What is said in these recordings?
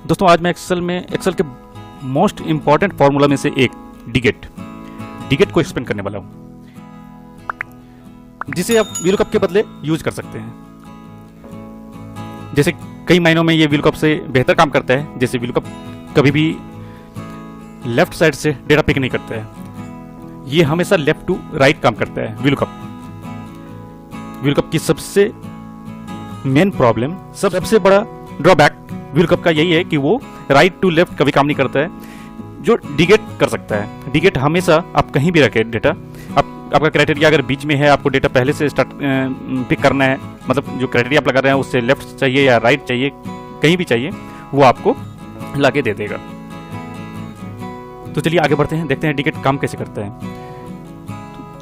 दोस्तों आज मैं एक्सेल के मोस्ट इंपॉर्टेंट फॉर्मूला में से एक डिगेट को एक्सप्लेन करने वाला हूं, जिसे आप वीलुकअप के बदले यूज कर सकते हैं। जैसे कई मायनों में ये वीलुकअप से बेहतर काम करता है। जैसे वीलुकअप कभी भी लेफ्ट साइड से डेटा पिक नहीं करता है, ये हमेशा लेफ्ट टू राइट काम करता है। वीलुकअप की सबसे मेन प्रॉब्लम, सबसे बड़ा ड्रॉबैक वीलुकअप का यही है कि वो राइट टू लेफ्ट कभी काम नहीं करता है, जो डिगेट कर सकता है। डिगेट हमेशा आप कहीं भी रखें डेटा, आपका क्राइटेरिया अगर बीच में है, आपको डेटा पहले से स्टार्ट पिक करना है, मतलब जो क्राइटेरिया आप लगा रहे हैं उससे लेफ्ट चाहिए या राइट चाहिए, कहीं भी चाहिए, वो आपको लाके दे देगा। तो चलिए आगे बढ़ते हैं, देखते हैं डिगेट काम कैसे करता है।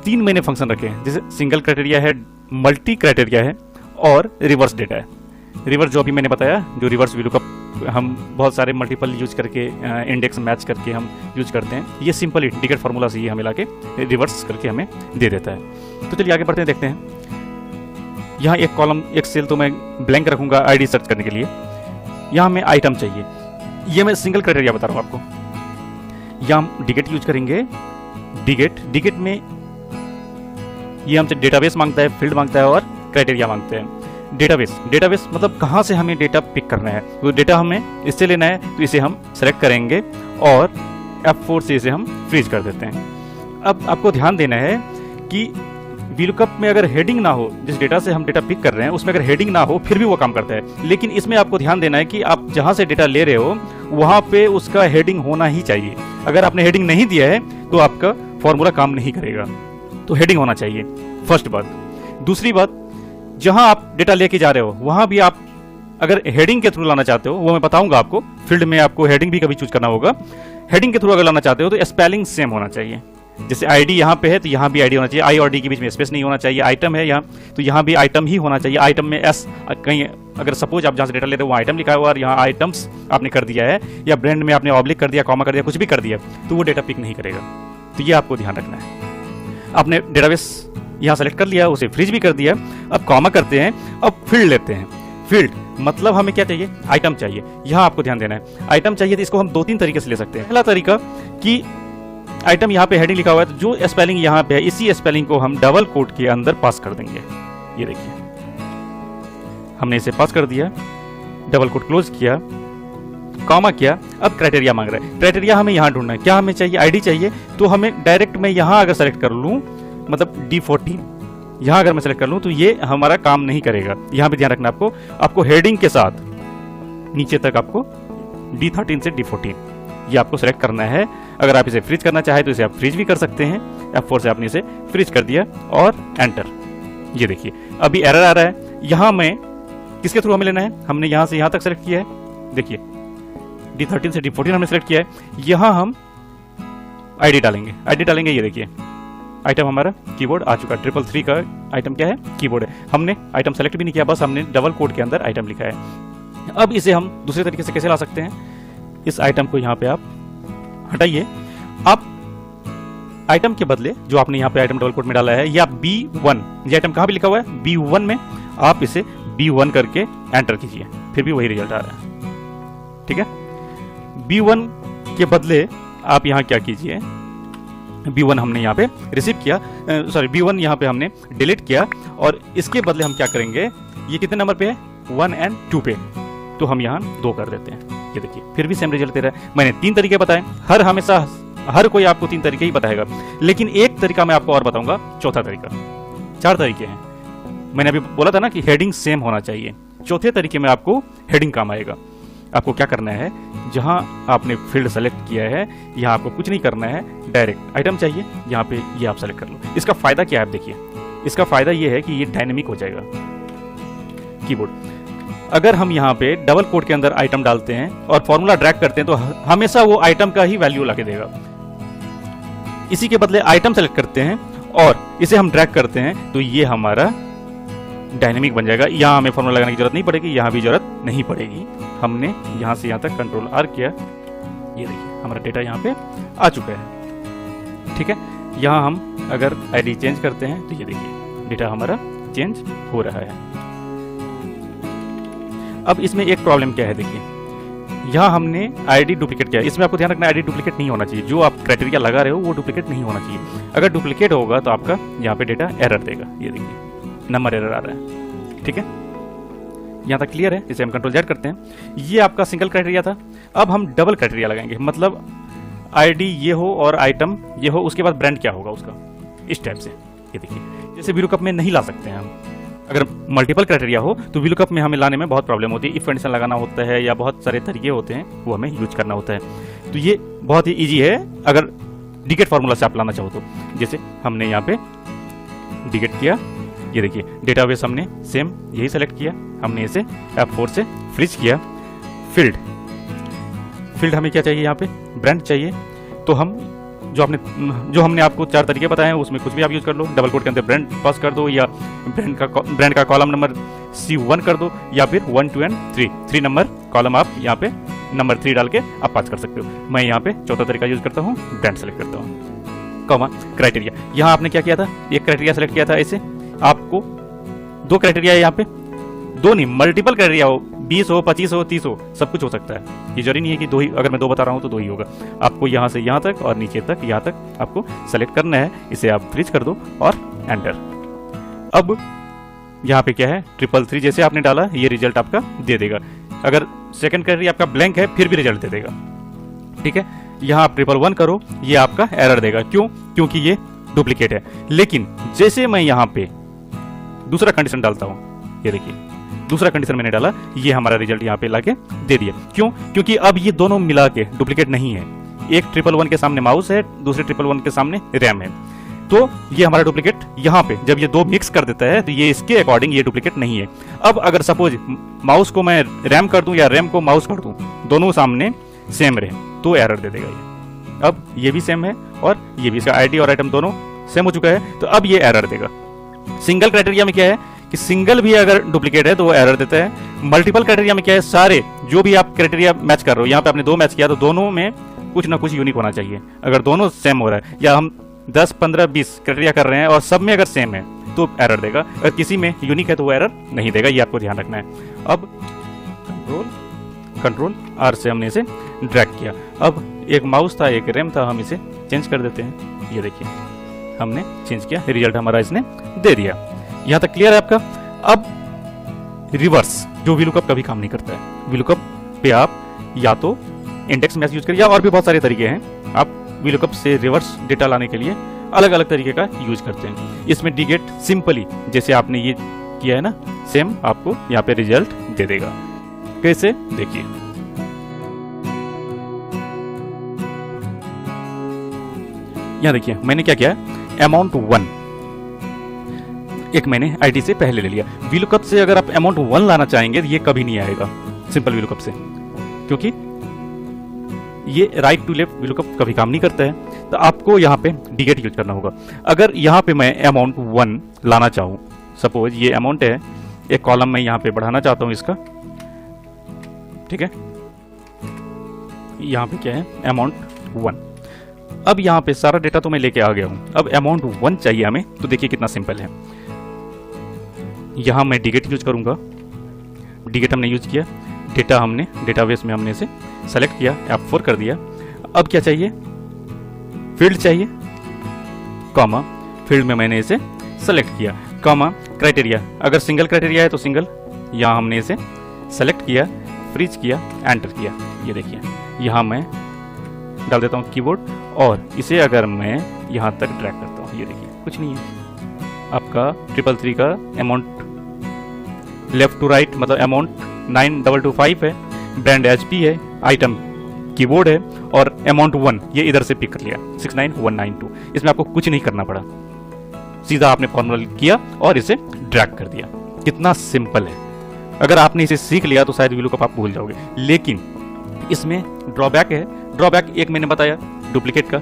तीन मैंने फंक्शन रखे हैं, जैसे सिंगल क्राइटेरिया है, मल्टी क्राइटेरिया है और रिवर्स डेटा है। रिवर्स जो अभी मैंने बताया, जो रिवर्स वीलुकअप हम बहुत सारे मल्टीपल यूज करके इंडेक्स मैच करके हम यूज करते हैं, ये सिंपल डिगेट फार्मूला से ही हमें लाके रिवर्स करके हमें दे देता है। तो चलिए आगे बढ़ते हैं, देखते हैं। यहाँ एक कॉलम, एक सेल तो मैं ब्लैंक रखूंगा आईडी सर्च करने के लिए। यहाँ हमें आइटम चाहिए, ये मैं सिंगल क्राइटेरिया बता रहा हूँ आपको। यहाँ हम डिगेट यूज करेंगे। डिगेट में ये हमसे डेटाबेस मांगता है, फील्ड मांगता है और क्राइटेरिया मांगते हैं। डेटाबेस मतलब कहाँ से हमें डेटा पिक करना है, तो डेटा हमें इससे लेना है, तो इसे हम सेलेक्ट करेंगे और F4 से इसे हम फ्रीज कर देते हैं। अब आपको ध्यान देना है कि वीलुकअप में अगर हेडिंग ना हो, जिस डेटा से हम डेटा पिक कर रहे हैं उसमें अगर हेडिंग ना हो फिर भी वो काम करता है। लेकिन इसमें आपको ध्यान देना है कि आप जहाँ से डेटा ले रहे हो वहाँ पे उसका हेडिंग होना ही चाहिए। अगर आपने हेडिंग नहीं दिया है तो आपका फॉर्मूला काम नहीं करेगा, तो हेडिंग होना चाहिए, फर्स्ट बात। दूसरी बात, जहां आप डेटा लेके जा रहे हो वहां भी आप अगर हेडिंग के थ्रू लाना चाहते हो, वो मैं बताऊंगा आपको, फील्ड में आपको हेडिंग भी कभी चूज करना होगा। हेडिंग के थ्रू अगर लाना चाहते हो तो स्पेलिंग सेम होना चाहिए। जैसे आईडी यहाँ पे है तो यहाँ भी आईडी होना चाहिए, आई और डी के बीच में स्पेस नहीं होना चाहिए। आइटम है यहाँ तो यहाँ भी आइटम ही होना चाहिए। आइटम में एस कहीं, अगर सपोज आप जहाँ से डेटा ले रहे हो वहाँ आइटम लिखा हुआ और यहाँ आइटम्स आपने कर दिया है, या ब्रांड में आपने ऑब्लिक कर दिया, कॉमा कर दिया, कुछ भी कर दिया, तो वो डेटा पिक नहीं करेगा। तो ये आपको ध्यान रखना है। आपने डेटाबेस यहाँ सेलेक्ट कर लिया, उसे फ्रीज भी कर दिया। अब कॉमा करते हैं, अब फील्ड लेते हैं। फील्ड मतलब हमें क्या चाहिए, आइटम चाहिए। यहाँ आपको ध्यान देना है, आइटम चाहिए तो इसको हम 2-3 तरीके से ले सकते हैं। पहला तरीका कि आइटम यहाँ पे हेडिंग लिखा हुआ है, तो जो स्पेलिंग यहाँ पे है इसी स्पेलिंग को हम डबल कोट के अंदर पास कर देंगे। ये देखिए हमने इसे पास कर दिया, डबल कोट क्लोज किया, कॉमा किया। अब क्राइटेरिया मांग रहा है, क्राइटेरिया हमें यहाँ ढूंढना है। क्या हमें चाहिए, आईडी चाहिए, तो हमें डायरेक्ट मैं यहाँ अगर सेलेक्ट कर लूँ, मतलब D14 यहाँ अगर मैं सेलेक्ट कर लूँ तो ये हमारा काम नहीं करेगा। यहाँ पे ध्यान रखना आपको हेडिंग के साथ नीचे तक आपको D13 से D14 ये आपको सेलेक्ट करना है। अगर आप इसे फ्रीज करना चाहे तो इसे आप फ्रीज भी कर सकते हैं। F4 से आपने इसे फ्रीज कर दिया और एंटर। ये देखिए अभी एरर आ रहा है। यहाँ में किसके थ्रू हमें लेना है, हमने यहाँ से यहाँ तक सेलेक्ट किया है। देखिए D13 से D14 हमने सेलेक्ट किया है। यहाँ हम आईडी डालेंगे। ये देखिए आइटम हमारा कीबोर्ड आ चुका। 333 का आइटम क्या है, कीबोर्ड है। हमने आइटम सेलेक्ट भी नहीं किया, बस हमने डबल कोड के अंदर आइटम लिखा है। अब इसे हम दूसरे तरीके से कैसे ला सकते हैं, इस आइटम को यहाँ पे आप हटाइए। आप आइटम के बदले जो आपने यहाँ पे आइटम डबल कोड में डाला है, या B1, ये आइटम कहाँ पे लिखा हुआ है, B1 में आप इसे B1 करके एंटर कीजिए, फिर भी वही रिजल्ट आ रहा है। ठीक है, B1 के बदले आप यहाँ क्या कीजिए, B1 हमने यहाँ पे रिसीव किया, B1 यहाँ पे हमने डिलीट किया, और इसके बदले हम क्या करेंगे, ये कितने नंबर पे है, 1 और 2 पे, तो हम यहाँ 2 कर देते हैं। ये देखिए फिर भी सेम रिजल्ट दे रहा है। मैंने 3 तरीके बताए, हर कोई आपको 3 तरीके ही बताएगा, लेकिन एक तरीका मैं आपको और बताऊंगा, चौथा तरीका। 4 तरीके हैं। मैंने अभी बोला था ना कि हेडिंग सेम होना चाहिए। चौथे तरीके में आपको हेडिंग काम आएगा। आपको क्या करना है, जहां आपने फील्ड सेलेक्ट किया है यहाँ आपको कुछ नहीं करना है, डायरेक्ट आइटम चाहिए, यहाँ पे ये आप सेलेक्ट कर लो। इसका फायदा क्या है, आप देखिए, इसका फायदा ये है कि ये डायनेमिक हो जाएगा कीबोर्ड। अगर हम यहाँ पे डबल कोड के अंदर आइटम डालते हैं और फॉर्मूला ड्रैग करते हैं तो हमेशा वो आइटम का ही वैल्यू लाके देगा। इसी के बदले आइटम सेलेक्ट करते हैं और इसे हम ड्रैग करते हैं तो ये हमारा डायनेमिक बन जाएगा। यहाँ हमें फॉर्मूला लगाने की जरूरत नहीं पड़ेगी, यहाँ भी जरूरत नहीं पड़ेगी। हमने यहाँ से यहाँ तक कंट्रोल R किया, ये देखिए हमारा डेटा यहाँ पे आ चुका है। ठीक है, यहाँ हम अगर आईडी चेंज करते हैं तो ये देखिए डेटा हमारा चेंज हो रहा है। अब इसमें एक प्रॉब्लम क्या है, देखिए यहाँ हमने आईडी डुप्लीकेट किया। इसमें आपको ध्यान रखना आईडी डुप्लीकेट नहीं होना चाहिए। जो आप क्राइटेरिया लगा रहे हो वो डुप्लीकेट नहीं होना चाहिए। अगर डुप्लीकेट होगा तो आपका यहाँ पे डेटा एरर देगा। ये देखिए नंबर एरर आ रहा है। ठीक है, यहाँ तक क्लियर है। इसे हम कंट्रोल जेड करते हैं। ये आपका सिंगल क्राइटेरिया था। अब हम डबल क्राइटेरिया लगाएंगे, मतलब आईडी ये हो और आइटम ये हो, उसके बाद ब्रांड क्या होगा उसका, इस टाइप से। ये देखिए, जैसे वीलुकअप में नहीं ला सकते हैं हम। अगर मल्टीपल क्राइटेरिया हो तो वीलुकअप में हमें लाने में बहुत प्रॉब्लम होती है। इफ कंडीशन लगाना होता है या बहुत सारे तरीके होते हैं, वो हमें यूज करना होता है। तो ये बहुत ही ईजी है अगर डिगेट फार्मूला से आप लाना चाहो तो। जैसे हमने यहाँ पे डिगेट किया, ये देखिए डेटाबेस हमने सेम यही सेलेक्ट किया, हमने इसे F4 से फ्रीज किया। फील्ड हमें क्या चाहिए, यहाँ पे ब्रांड चाहिए। तो हम जो हमने आपको 4 तरीके बताए हैं उसमें कुछ भी आप यूज कर लो। डबल कोट के अंदर ब्रांड पास कर दो, या ब्रांड का कॉलम नंबर C1 कर दो, या फिर 1 2 and 3 नंबर कॉलम आप यहाँ पे नंबर 3 डाल के आप पास कर सकते हो। मैं यहाँ पे चौथा तरीका यूज करता हूँ, ब्रांड सेलेक्ट करता हूँ, कॉमा क्राइटेरिया। यहाँ आपने क्या किया था, एक क्राइटेरिया सेलेक्ट किया था। ऐसे आपको 2 क्राइटेरिया है यहाँ पे, 2 नहीं मल्टीपल क्राइटेरिया हो, 20 हो 25 हो 30 हो, सब कुछ हो सकता है। ये जरूरी नहीं है कि 2 ही, अगर मैं 2 बता रहा हूँ तो 2 ही होगा। आपको यहाँ से यहाँ तक और नीचे तक यहाँ तक आपको सेलेक्ट करना है। इसे आप फ्रीज कर दो और एंटर। अब यहाँ पे क्या है, 333 जैसे आपने डाला ये रिजल्ट आपका दे देगा। अगर सेकंड क्राइटेरिया आपका ब्लैंक है फिर भी रिजल्ट दे देगा। ठीक है, यहाँ आप 111 करो, ये आपका एरर देगा। क्यों? क्योंकि ये डुप्लीकेट है। लेकिन जैसे मैं यहाँ पे दूसरा कंडीशन डालता हूँ, ये देखिए दूसरा कंडीशन मैंने डाला, ये हमारा रिजल्ट यहाँ पे लाके दे दिया। क्यों? क्योंकि अब ये दोनों मिला के डुप्लीकेट नहीं है। एक 111 के सामने माउस है, दूसरे 111 के सामने रैम है। तो ये हमारा डुप्लीकेट यहाँ पे जब ये 2 मिक्स कर देता है तो ये इसके अकॉर्डिंग ये डुप्लीकेट नहीं है। अब अगर सपोज माउस को मैं रैम कर दूं या रैम को माउस कर दूं, दोनों सामने सेम रहे तो एरर दे देगा ये। अब ये भी सेम है और ये भी, इसका आईडी और आइटम दोनों सेम हो चुका है, तो अब ये एरर देगा। सिंगल क्राइटेरिया में क्या है कि सिंगल भी अगर डुप्लीकेट है तो वो एरर देता है। मल्टीपल क्राइटेरिया में क्या है, सारे जो भी आप क्राइटेरिया मैच कर रहे हो, यहाँ पे आपने 2 मैच किया तो दोनों में कुछ ना कुछ यूनिक होना चाहिए। अगर दोनों सेम हो रहा है, या हम 10 15 20 क्राइटेरिया कर रहे हैं और सब में अगर सेम है तो एरर देगा। अगर किसी में यूनिक है तो वो एरर नहीं देगा, ये आपको ध्यान रखना है। अब कंट्रोल R से हमने इसे ड्रैग किया। अब एक माउस था एक रैम था, हम इसे चेंज कर देते हैं। ये देखिए हमने चेंज किया, रिजल्ट हमारा इसने दे दिया। यहाँ तक क्लियर है आपका। अब रिवर्स जो वीलुकअप कभी काम नहीं करता है, वीलुकअप पे आप या तो इंडेक्स मैच यूज करिए, या और भी बहुत सारे तरीके हैं। आप वीलुकअप से रिवर्स डेटा लाने के लिए अलग अलग तरीके का यूज करते हैं। इसमें डिगेट सिंपली जैसे आपने ये किया है ना, सेम आपको यहाँ पे रिजल्ट दे देगा। कैसे, देखिए यहाँ देखिए मैंने क्या किया, अमाउंट 1 एक मैंने आईडी से पहले ले लिया। वीलुकअप से अगर आप अमाउंट 1 लाना चाहेंगे तो ये कभी नहीं आएगा सिंपल वीलुकअप से, क्योंकि ये राइट टू लेफ्ट वीलुकअप कभी काम नहीं करता है। तो आपको यहाँ पे डिगेट यूज करना होगा। अगर यहाँ पे मैं अमाउंट 1 लाना चाहूँ, सपोज ये अमाउंट है, एक कॉलम मैं यहाँ पे बढ़ाना चाहता हूँ इसका, ठीक है, यहाँ पे क्या है अमाउंट 1। अब यहाँ पे सारा डेटा तो मैं लेके आ गया हूँ, अब अमाउंट 1 चाहिए हमें। तो देखिए कितना सिंपल है, यहाँ मैं डिगेट यूज करूंगा। डिगेट हमने यूज किया, डेटा हमने डेटाबेस में हमने इसे सेलेक्ट किया, F4 कर दिया। अब क्या चाहिए, फील्ड चाहिए, कॉमा फील्ड में मैंने इसे सेलेक्ट किया, कॉमा क्राइटेरिया। अगर सिंगल क्राइटेरिया है तो सिंगल, यहाँ हमने इसे सेलेक्ट किया, फ्रीज किया, एंटर किया। ये देखिए यहाँ मैं डाल देता हूँ कीबोर्ड, और इसे अगर मैं यहाँ तक ड्रैग करता हूँ, ये देखिए कुछ नहीं है। आपका 333 का अमाउंट लेफ्ट टू राइट मतलब अमाउंट 9225 है, ब्रांड HP है, आइटम कीबोर्ड है, और अमाउंट 1 ये इधर से पिक कर लिया 69192। इसमें आपको कुछ नहीं करना पड़ा, सीधा आपने फॉर्मूला किया और इसे ड्रैग कर दिया। कितना सिंपल है। अगर आपने इसे सीख लिया तो शायद वीलुकअप आप भूल जाओगे। लेकिन इसमें ड्रॉबैक है। ड्रॉबैक एक मैंने बताया डुप्लीकेट का,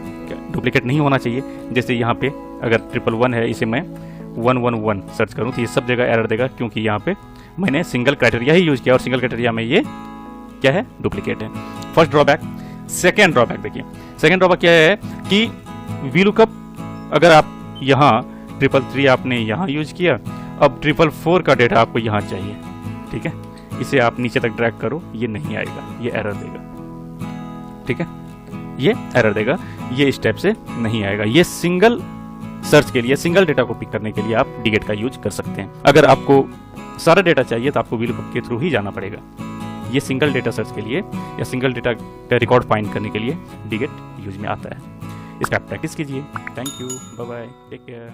डुप्लीकेट नहीं होना चाहिए। जैसे यहाँ पे अगर 111 है, इसे मैं 111 सर्च करूँ तो ये सब जगह एरर देगा, क्योंकि यहाँ पे मैंने सिंगल क्राइटेरिया ही यूज किया, और सिंगल क्राइटेरिया में ये क्या है, डुप्लीकेट है। First drawback. सेकेंड ड्रॉबैक देखिए, सेकेंड ड्रॉबैक क्या है कि वीलुकअप अगर आप यहाँ 333 आपने यहाँ यूज किया, अब 444 का डेटा आपको यहाँ चाहिए, ठीक है। इसे आप नीचे तक ड्रैग करो, ये नहीं आएगा, ये एरर देगा। ठीक है, ये एरर देगा, ये स्टेप से नहीं आएगा। ये सिंगल सर्च के लिए, सिंगल डेटा को पिक करने के लिए आप डीगेट का यूज कर सकते हैं। अगर आपको सारा डेटा चाहिए तो आपको वीलुकअप के थ्रू ही जाना पड़ेगा। ये सिंगल डेटा सर्च के लिए या सिंगल डेटा का रिकॉर्ड फाइंड करने के लिए डीगेट यूज में आता है। इसका प्रैक्टिस कीजिए। Thank you, bye bye, take care.